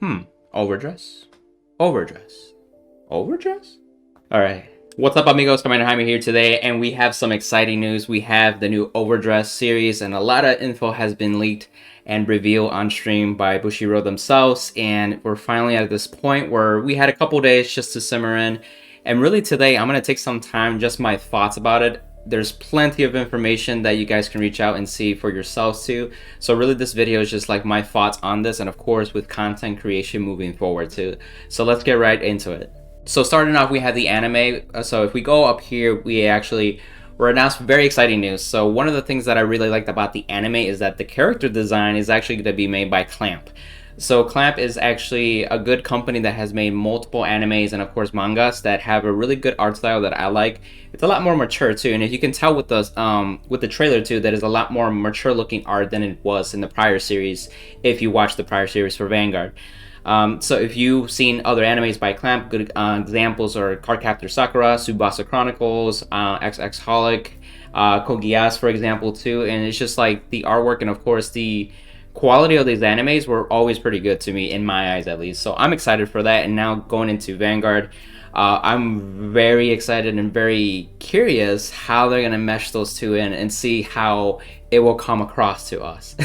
Hmm. Overdress? Overdress. Overdress? Alright. What's up, amigos? Commander Jaime here today, and we have some exciting news. We have the new Overdress series, and a lot of info has been leaked and revealed on stream by Bushiroad themselves, and we're finally at this point where we had a couple days just to simmer in, and really today I'm going to take some time, just my thoughts about it. There's plenty of information that you guys can reach out and see for yourselves too. So really this video is just like my thoughts on this, and of course with content creation moving forward too. So let's get right into it. So starting off, we have the anime. So if we go up here, we're announced very exciting news. So one of the things that I really liked about the anime is that the character design is actually going to be made by Clamp. So Clamp is actually a good company that has made multiple animes and of course mangas that have a really good art style that I like. It's a lot more mature too, and if you can tell with the trailer too, that is a lot more mature looking art than it was in the prior series. If you watch the prior series for Vanguard. So if you've seen other animes by Clamp, good examples are Cardcaptor Sakura, Tsubasa Chronicles, XX Holic, Kogias, for example, too. And it's just like the artwork and, of course, the quality of these animes were always pretty good to me, in my eyes at least. So I'm excited for that. And now going into Vanguard, I'm very excited and very curious how they're going to mesh those two in and see how it will come across to us.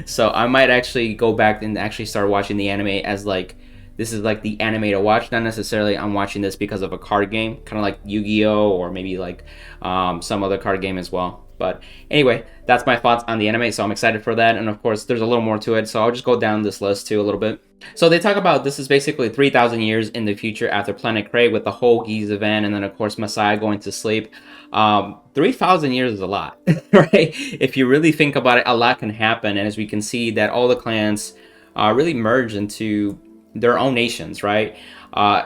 So I might actually go back and actually start watching the anime as like, this is like the anime to watch, not necessarily I'm watching this because of a card game, kind of like Yu-Gi-Oh! Or maybe like some other card game as well. But anyway, that's my thoughts on the anime, so I'm excited for that. And of course, there's a little more to it, so I'll just go down this list too a little bit. So they talk about this is basically 3,000 years in the future after Planet Krayt with the whole Geese event, and then of course Messiah going to sleep. 3,000 years is a lot, right? If you really think about it, a lot can happen, and as we can see that all the clans really merge into their own nations, right?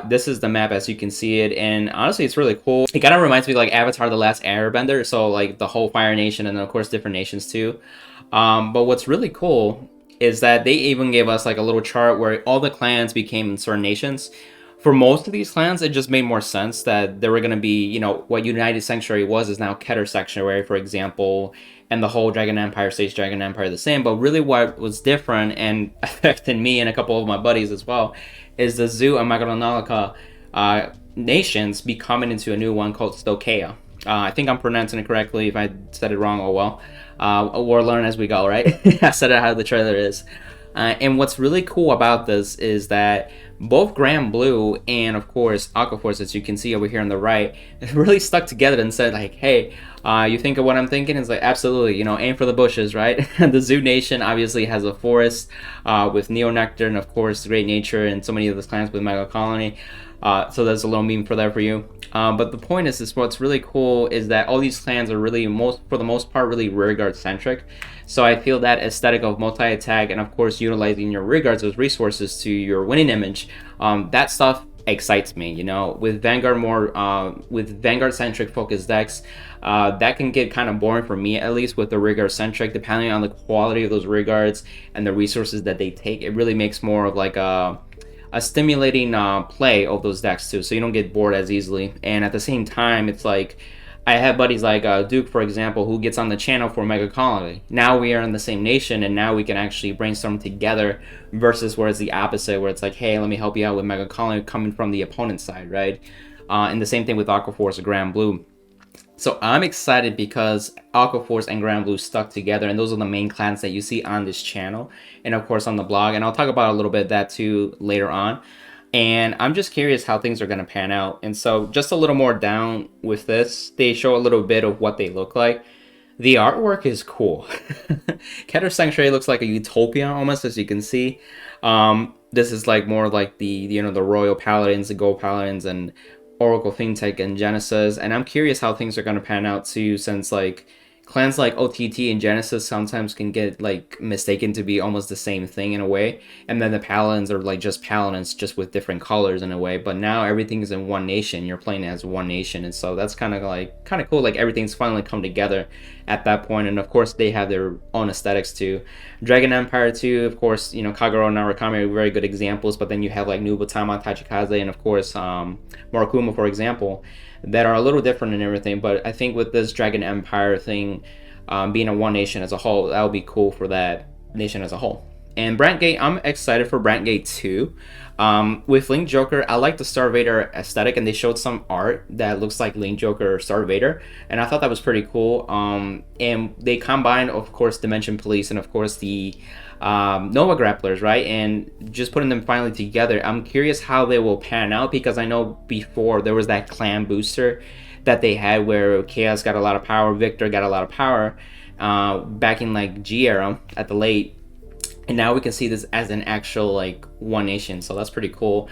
This is the map as you can see it, and honestly it's really cool. It kind of reminds me of like Avatar the Last Airbender, so like the whole Fire Nation and then of course different nations too. But what's really cool is that they even gave us like a little chart where all the clans became certain nations. For most of these clans, it just made more sense that there were going to be, you know, what United Sanctuary was is now Ketter Sanctuary, for example, and the whole Dragon Empire stays Dragon Empire the same. But really what was different and affected me and a couple of my buddies as well is the Zoo and Magnolia nations becoming into a new one called Stoicheia. I think I'm pronouncing it correctly. If I said it wrong, oh well. We'll learn as we go, right? I said it how the trailer is. And what's really cool about this is that both Grand Blue and of course Aquaforce, as you can see over here on the right, really stuck together and said like, hey, you think of what I'm thinking? It's like, absolutely, you know, aim for the bushes, right? The Zoo Nation obviously has a forest with Neo Nectar and of course Great Nature and so many of the clans with Mega Colony. So there's a little meme for that for you. But the point is what's really cool is that all these clans are really, for the most part, really rearguard centric. So I feel that aesthetic of multi-attack and of course utilizing your rearguards as resources to your winning image, that stuff excites me, you know. With Vanguard with Vanguard centric focused decks, that can get kind of boring for me, at least with the rearguard centric, depending on the quality of those rearguards and the resources that they take. It really makes more of like a stimulating play of those decks too, so you don't get bored as easily. And at the same time, it's like I have buddies like Duke, for example, who gets on the channel for Mega Colony. Now we are in the same nation, and now we can actually brainstorm together, versus where it's the opposite, where it's like, hey, let me help you out with Mega Colony coming from the opponent's side, right? And the same thing with Aquaforce or Grand Blue. So I'm excited because Aquaforce and Grand Blue stuck together, and those are the main clans that you see on this channel and of course on the blog, and I'll talk about a little bit of that too later on. And I'm just curious how things are going to pan out. And so just a little more down with this, they show a little bit of what they look like. The artwork is cool. Ketter Sanctuary looks like a utopia almost, as you can see. This is like more like the, you know, the Royal Paladins, the Gold Paladins, and Oracle Fintech and Genesis. And I'm curious how things are going to pan out too, since like clans like OTT and Genesis sometimes can get like mistaken to be almost the same thing in a way, and then the Paladins are like just Paladins, just with different colors in a way. But now everything's in one nation, you're playing as one nation, and so that's kind of cool. Like everything's finally come together at that point. And of course they have their own aesthetics too. Dragon Empire too, of course, you know, Kagero and Narukami are very good examples, but then you have like Nubutama, Tachikaze, and of course Morikuma, for example, that are a little different and everything. But I think with this Dragon Empire thing being a one nation as a whole, that would be cool for that nation as a whole. And Brent Gate, I'm excited for Brent Gate 2. With Link Joker, I like the Star Vader aesthetic, and they showed some art that looks like Link Joker or Star Vader, and I thought that was pretty cool. And they combined, of course, Dimension Police and, of course, the Nova Grapplers, right? And just putting them finally together. I'm curious how they will pan out, because I know before there was that clan booster that they had where Chaos got a lot of power, Victor got a lot of power back in like G era at the late. And now we can see this as an actual like One Nation, so that's pretty cool.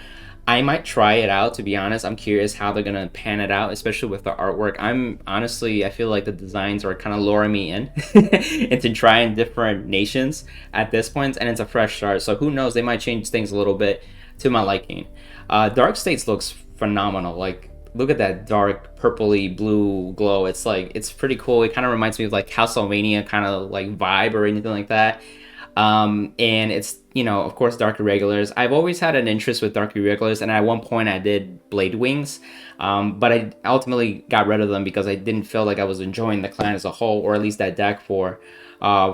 I might try it out, to be honest. I'm curious how they're gonna pan it out, especially with the artwork. I feel like the designs are kind of luring me in into trying different nations at this point, and it's a fresh start. So who knows? They might change things a little bit to my liking. Dark States looks phenomenal. Like, look at that dark purpley blue glow. It's like, it's pretty cool. It kind of reminds me of like Castlevania kind of like vibe or anything like that. And it's, you know, of course, Dark Irregulars. I've always had an interest with Dark Irregulars, and at one point I did Blade Wings, but I ultimately got rid of them because I didn't feel like I was enjoying the clan as a whole, or at least that deck for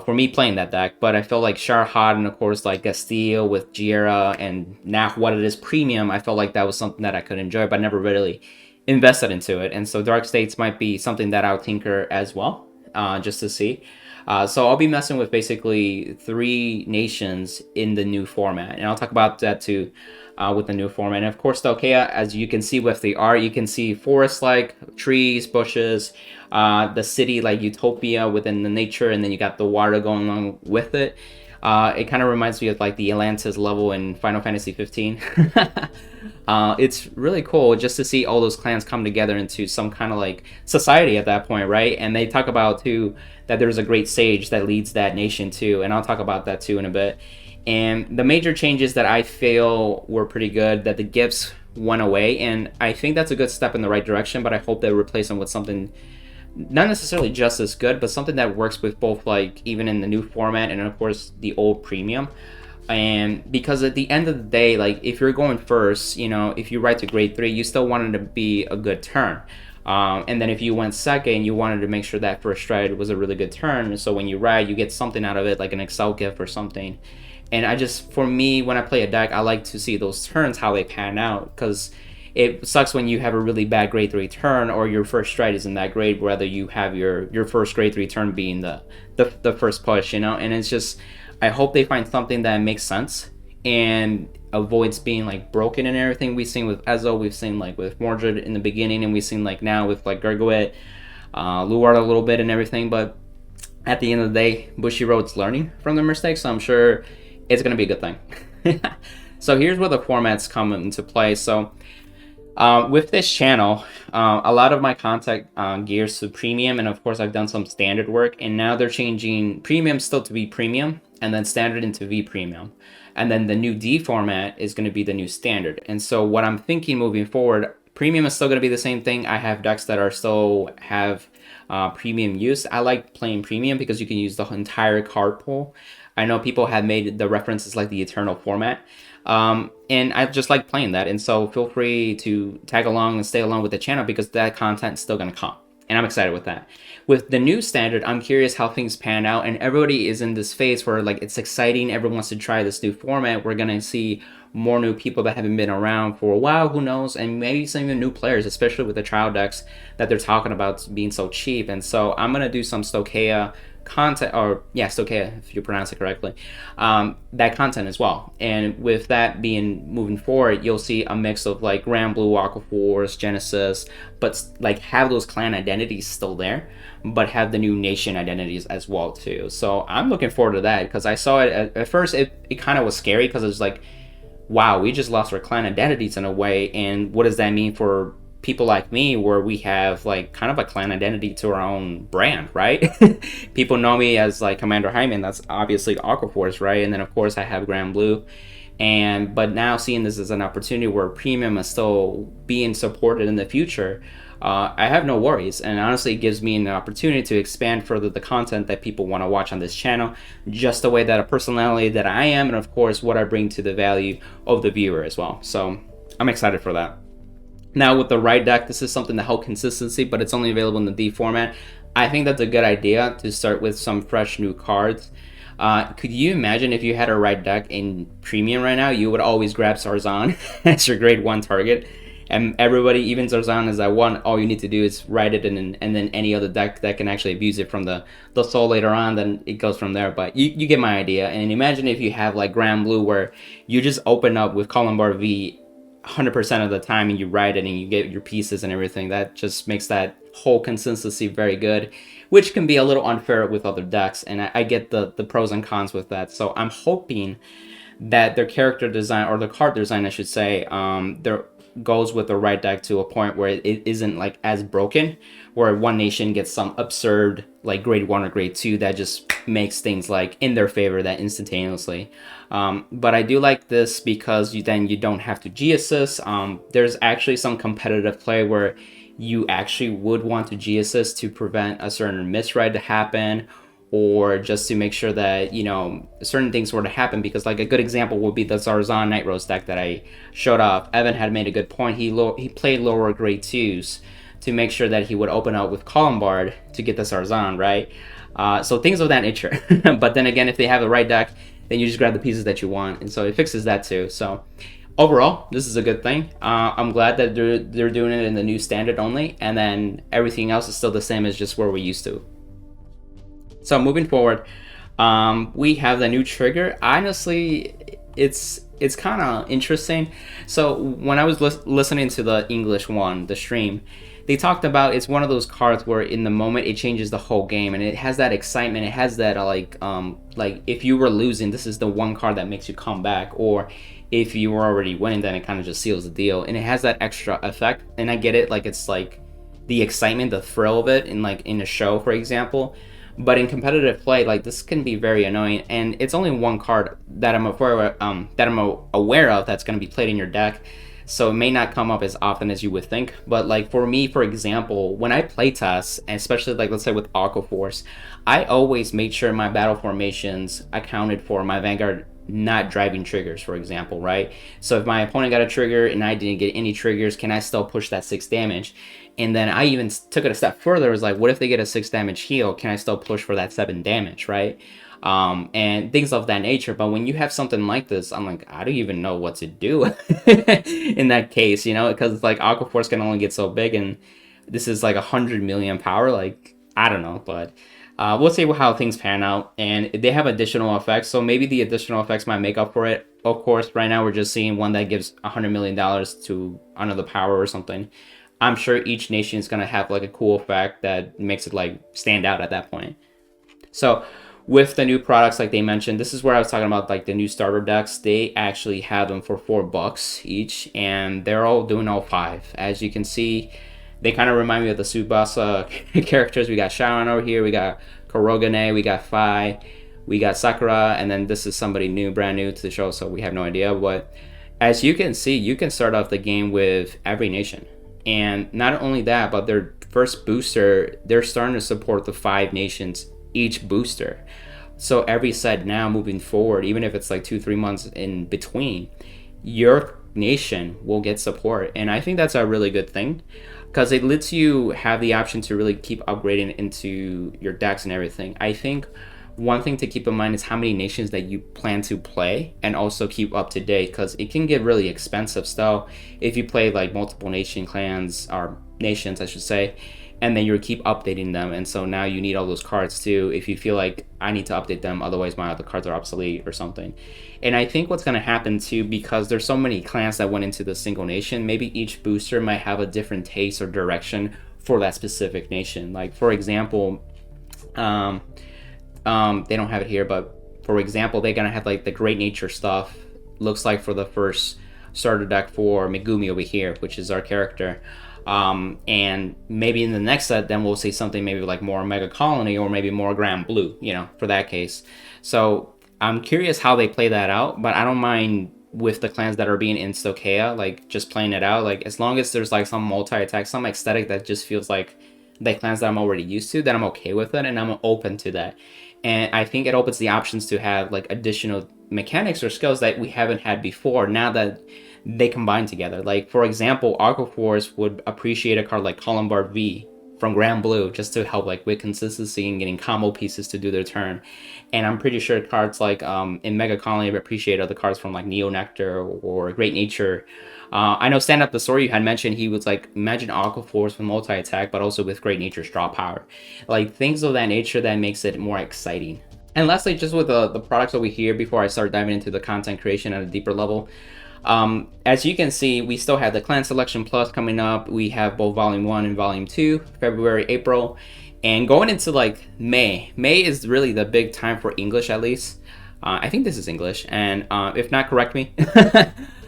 me playing that deck. But I felt like Sharhad and, of course, like Castillo with Giera, and now what it is Premium, I felt like that was something that I could enjoy, but never really invested into it. And so Dark States might be something that I'll tinker as well, just to see. So I'll be messing with basically 3 nations in the new format, and I'll talk about that too with the new format. And of course, Stoicheia, as you can see with the art, you can see forest-like trees, bushes, the city like utopia within the nature, and then you got the water going along with it. It kind of reminds me of like the Atlantis level in Final Fantasy 15. It's really cool just to see all those clans come together into some kind of like society at that point, right? And they talk about too that there's a great sage that leads that nation too, and I'll talk about that too in a bit. And the major changes that I feel were pretty good, that the gifts went away, and I think that's a good step in the right direction, but I hope they replace them with something not necessarily just as good, but something that works with both, like even in the new format and of course the old Premium. And because at the end of the day, like if you're going first, you know, if you ride to grade 3, you still wanted to be a good turn. And then if you went second, you wanted to make sure that first stride was a really good turn. So when you ride, you get something out of it, like an Excel gift or something. And I just, for me, when I play a deck, I like to see those turns, how they pan out, because it sucks when you have a really bad grade 3 turn, or your first stride isn't that great, whether you have your first grade 3 turn being the first push, you know. And it's just, I hope they find something that makes sense and avoids being like broken and everything. We've seen with Ezo, we've seen like with Mordred in the beginning, and we've seen like now with like Gargoyle, Luard a little bit and everything. But at the end of the day, Bushiroad's learning from their mistakes, so I'm sure it's going to be a good thing. So here's where the formats come into play. So with this channel, a lot of my content gears to Premium, and of course I've done some standard work, and now they're changing Premium still to be Premium, and then Standard into V Premium. And then the new D format is going to be the new Standard. And so what I'm thinking moving forward, Premium is still going to be the same thing. I have decks that are still have Premium use. I like playing Premium because you can use the entire card pool. I know people have made the references like the Eternal format. And I just like playing that. And so feel free to tag along and stay along with the channel, because that content is still going to come. And I'm excited with that. With the new Standard, I'm curious how things pan out. And everybody is in this phase where like it's exciting. Everyone wants to try this new format. We're going to see more new people that haven't been around for a while, who knows, and maybe some even new players, especially with the trial decks that they're talking about being so cheap. And so I'm going to do some Stoicheia content, or yeah, Stoicheia, if you pronounce it correctly, that content as well. And with that being moving forward, you'll see a mix of like Grand Blue, Aquaforce, Genesis, but like have those clan identities still there, but have the new nation identities as well too. So I'm looking forward to that, because I saw it at first, it kind of was scary, because it was like, wow, we just lost our clan identities in a way, and what does that mean for people like me, where we have like kind of a clan identity to our own brand, right? People know me as like Commander Hyman, that's obviously Aquaforce, right? And then of course I have Grand Blue, but now seeing this as an opportunity where Premium is still being supported in the future, I have no worries, and honestly it gives me an opportunity to expand further the content that people want to watch on this channel, just the way that a personality that I am, and of course what I bring to the value of the viewer as well. So I'm excited for that. Now with the right deck, this is something to help consistency, but it's only available in the D format. I think that's a good idea to start with some fresh new cards. Could you imagine if you had a right deck in Premium right now, you would always grab Zarzan as your grade 1 target. And everybody, even Zarzan is at 1, all you need to do is write it in, and then any other deck that can actually abuse it from the soul later on, then it goes from there. But you get my idea. And imagine if you have like Grand Blue where you just open up with Columbar V 100% of the time and you write it and you get your pieces and everything. That just makes that whole consistency very good, which can be a little unfair with other decks. And I get the pros and cons with that. So I'm hoping that their character design, or the card design I should say, there goes with the right deck to a point where it isn't like as broken, where one nation gets some absurd like grade 1 or grade 2 that just makes things like in their favor that instantaneously. But I do like this because then you don't have to G assist. There's actually some competitive play where you actually would want to G assist to prevent a certain misride to happen, or just to make sure that, you know, certain things were to happen. Because like a good example would be the Zarzan Night Rose deck that I showed off. Evan had made a good point. He played lower grade 2s to make sure that he would open up with Columbard to get the Zarzan, right? So things of that nature. But then again, if they have the right deck, then you just grab the pieces that you want, and so it fixes that too. So overall, this is a good thing. I'm glad that they're doing it in the new standard only, and then everything else is still the same as just where we used to. So moving forward, we have the new trigger. Honestly, it's kind of interesting. So when I was listening to the English one, the stream, they talked about it's one of those cards where in the moment it changes the whole game, and it has that excitement. It has that like if you were losing, this is the one card that makes you come back, or if you were already winning, then it kind of just seals the deal, and it has that extra effect. And I get it, like it's like the excitement, the thrill of it, in like in a show, for example. But in competitive play, like this can be very annoying, and it's only one card that I'm aware of that's going to be played in your deck, so it may not come up as often as you would think. But like for me, for example, when I play tests, especially like let's say with Aqua Force, I always made sure my battle formations accounted for my Vanguard not driving triggers, for example, right? So if my opponent got a trigger and I didn't get any triggers, can I still push that 6 damage? And then I even took it a step further. It was like, what if they get a 6 damage heal? Can I still push for that 7 damage, right? And things of that nature. But when you have something like this, I'm like, I don't even know what to do in that case, you know, because it's like Aqua Force can only get so big, and this is like 100 million power. Like, I don't know, but we'll see how things pan out. And they have additional effects, so maybe the additional effects might make up for it. Of course, right now we're just seeing one that gives $100 million to another power or something. I'm sure each nation is going to have like a cool effect that makes it like stand out at that point. So with the new products, like they mentioned, this is where I was talking about like the new starter decks. They actually have them for $4 each, and they're all doing all 5. As you can see, they kind of remind me of the Tsubasa characters. We got Sharon over here, we got Kurogane, we got Fai, we got Sakura, and then this is somebody new, brand new to the show, so we have no idea. But as you can see, you can start off the game with every nation. And not only that, but their first booster, they're starting to support the 5 nations each booster. So every set now moving forward, even if it's like 2-3 months in between, your nation will get support. And I think that's a really good thing, because it lets you have the option to really keep upgrading into your decks and everything. I think one thing to keep in mind is how many nations that you plan to play, and also keep up to date, because it can get really expensive still if you play like multiple nation clans, or nations I should say, and then you keep updating them. And so now you need all those cards too if you feel like I need to update them, otherwise my other cards are obsolete or something. And I think what's going to happen too, because there's so many clans that went into the single nation, maybe each booster might have a different taste or direction for that specific nation. Like for example, they don't have it here, but for example, they're gonna have like the Great Nature stuff, looks like for the first starter deck for Megumi over here, which is our character. And maybe in the next set, then we'll see something maybe like more Mega Colony, or maybe more Grand Blue, you know, for that case. So I'm curious how they play that out, but I don't mind with the clans that are being in Stoicheia, like just playing it out. Like as long as there's like some multi-attack, some aesthetic that just feels like the clans that I'm already used to, then I'm okay with it, and I'm open to that. And I think it opens the options to have like additional mechanics or skills that we haven't had before, now that they combine together. Like for example, Aqua Force would appreciate a card like Columbar V from Grand Blue, just to help like with consistency and getting combo pieces to do their turn. And I'm pretty sure cards like in Mega Colony, I've appreciated other cards from like Neo Nectar or Great Nature. I know Stand Up the Story you had mentioned, he was like, imagine Aqua Force with multi attack, but also with Great Nature's draw power, like things of that nature that makes it more exciting. And lastly, just with the products over here, before I start diving into the content creation at a deeper level, as you can see, we still have the Clan Selection Plus coming up. We have both Volume 1 and Volume 2, February, April. And going into like May is really the big time for English, at least. I think this is English, and if not, correct me.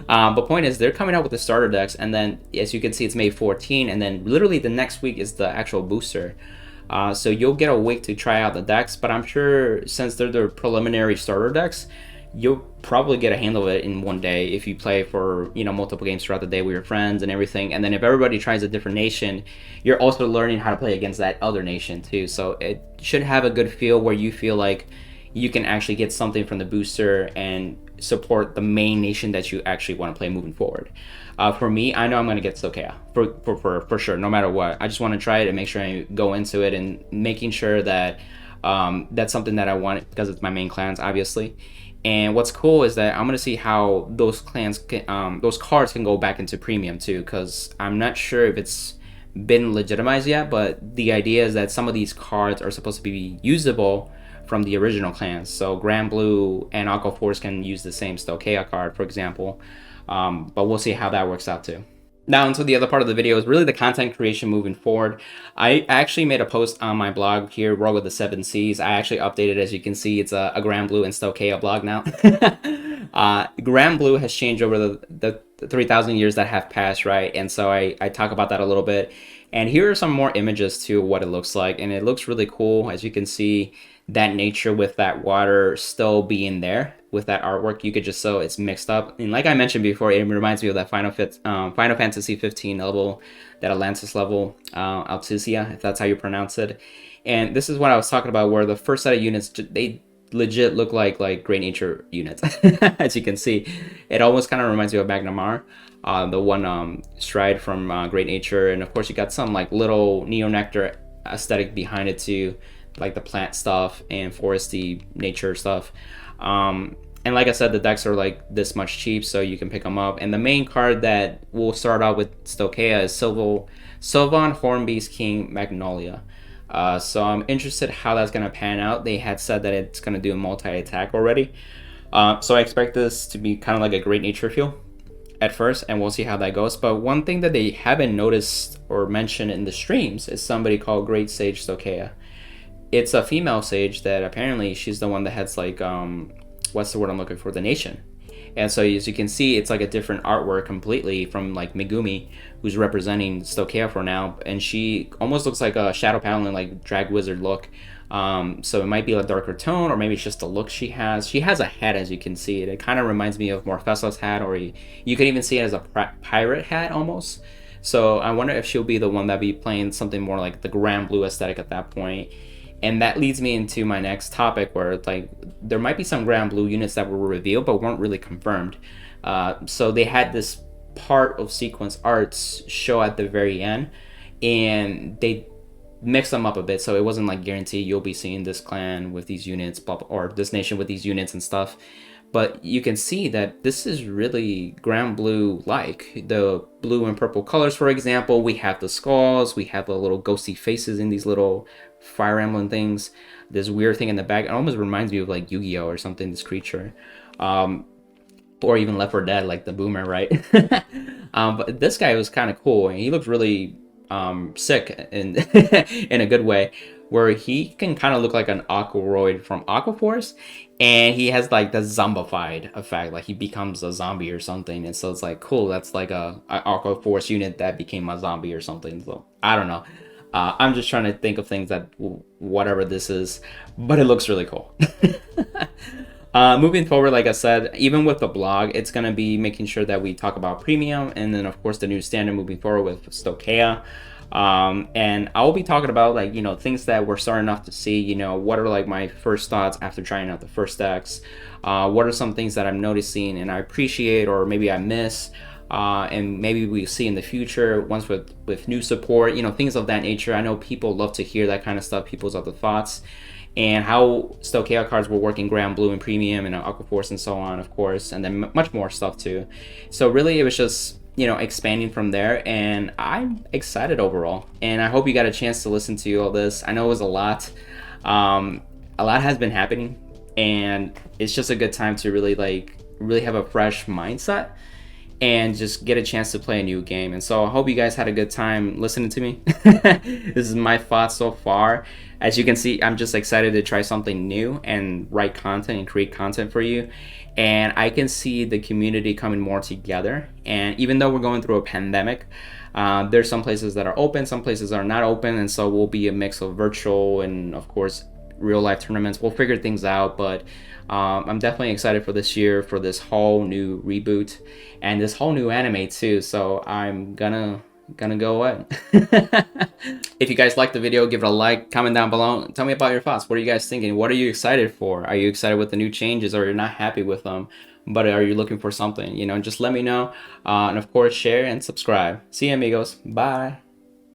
But point is, they're coming out with the starter decks, and then as you can see, it's May 14, and then literally the next week is the actual booster. So you'll get a week to try out the decks, but I'm sure since they're the preliminary starter decks, you'll probably get a handle of it in one day if you play for, you know, multiple games throughout the day with your friends and everything. And then if everybody tries a different nation, you're also learning how to play against that other nation too. So it should have a good feel where you feel like you can actually get something from the booster and support the main nation that you actually want to play moving forward. For me, I know I'm going to get Zokaya for sure, no matter what. I just want to try it and make sure I go into it and making sure that that's something that I want because it's my main clans, obviously. And what's cool is that I'm gonna see how those clans can, those cards can go back into premium too, because I'm not sure if it's been legitimized yet, but the idea is that some of these cards are supposed to be usable from the original clans. So Grand Blue and Aqua Force can use the same Stoicheia card, for example, but we'll see how that works out too. Now into the other part of the video is really the content creation moving forward. I actually made a post on my blog here, Rogue with the 7 Cs. I actually updated, as you can see, it's a Grand Blue and Stoicheia blog now. Grand Blue has changed over the 3,000 years that have passed, right? And so I talk about that a little bit. And here are some more images to what it looks like. And it looks really cool. As you can see, that nature with that water still being there with that artwork. You could just so it's mixed up. And like I mentioned before, it reminds me of that Final Fantasy 15 level, that Atlantis level, Altisia, if that's how you pronounce it. And this is what I was talking about, where the first set of units, they legit look like Great Nature units. As you can see, it almost kind of reminds me of Magnolia, the one stride from Great Nature. And of course, you got some like little Neo Nectar aesthetic behind it too, like the plant stuff and foresty nature stuff. And like I said, the decks are like this much cheap, so you can pick them up. And the main card that will start out with Stoicheia is Sylvan Hornbeast King Magnolia. So I'm interested how that's going to pan out. They had said that it's going to do a multi-attack already. So I expect this to be kind of like a Great Nature feel at first, and we'll see how that goes. But one thing that they haven't noticed or mentioned in the streams is somebody called Great Sage Zokaya. It's a female sage that apparently she's the one that has like, what's the word I'm looking for? The nation. And so as you can see, it's like a different artwork completely from like Megumi, who's representing Stoicheia for now. And she almost looks like a Shadow Paladin, like Drag Wizard look. So it might be a darker tone, or maybe it's just the look she has. She has a hat, as you can see. It kind of reminds me of Morphesa's hat, or you could even see it as a pirate hat almost. So I wonder if she'll be the one that be playing something more like the Grand Blue aesthetic at that point. And that leads me into my next topic, where like there might be some Grand Blue units that were revealed but weren't really confirmed. So they had this part of sequence arts show at the very end, and they mixed them up a bit, so it wasn't like guaranteed you'll be seeing this clan with these units, or this nation with these units and stuff. But you can see that this is really Grand Blue like. The blue and purple colors, for example, we have the skulls, we have the little ghosty faces in these little Fire Emblem things. This weird thing in the back, it almost reminds me of like Yu-Gi-Oh or something, this creature. Or even Left 4 Dead, like the boomer, right? But this guy was kind of cool, and he looked really sick in, in a good way, where he can kind of look like an Aquaroid from Aquaforce, and he has like the zombified effect, like he becomes a zombie or something. And so it's like, cool, that's like a Aquaforce unit that became a zombie or something. So I don't know. I'm just trying to think of things that whatever this is, but it looks really cool. Moving forward, like I said, even with the blog, it's going to be making sure that we talk about premium, and then of course the new standard moving forward with Stoicheia. And I'll be talking about like, you know, things that we're starting off to see, you know, what are like my first thoughts after trying out the first decks. What are some things that I'm noticing and I appreciate, or maybe I miss. and maybe we see in the future once with new support, you know, things of that nature. I know people love to hear that kind of stuff, people's other thoughts, and how Stoicheia cards will work in Grand Blue and Premium and Aquaforce and so on, of course, and then much more stuff too. So really, it was just, you know, expanding from there, and I'm excited overall. And I hope you got a chance to listen to all this. I know it was a lot. A lot has been happening, and it's just a good time to really have a fresh mindset and just get a chance to play a new game. And so I hope you guys had a good time listening to me. This is my thoughts so far. As you can see, I'm just excited to try something new and write content and create content for you. And I can see the community coming more together. And even though we're going through a pandemic, there's some places that are open, some places are not open. And so we'll be a mix of virtual and, of course, real life tournaments. We'll figure things out, but I'm definitely excited for this year, for this whole new reboot and this whole new anime too. So I'm gonna go away. If you guys liked the video, give it a like, comment down below, tell me about your thoughts. What are you guys thinking? What are you excited for? Are you excited with the new changes, or you're not happy with them, but are you looking for something? You know, just let me know, and of course share and subscribe. See you, amigos. Bye.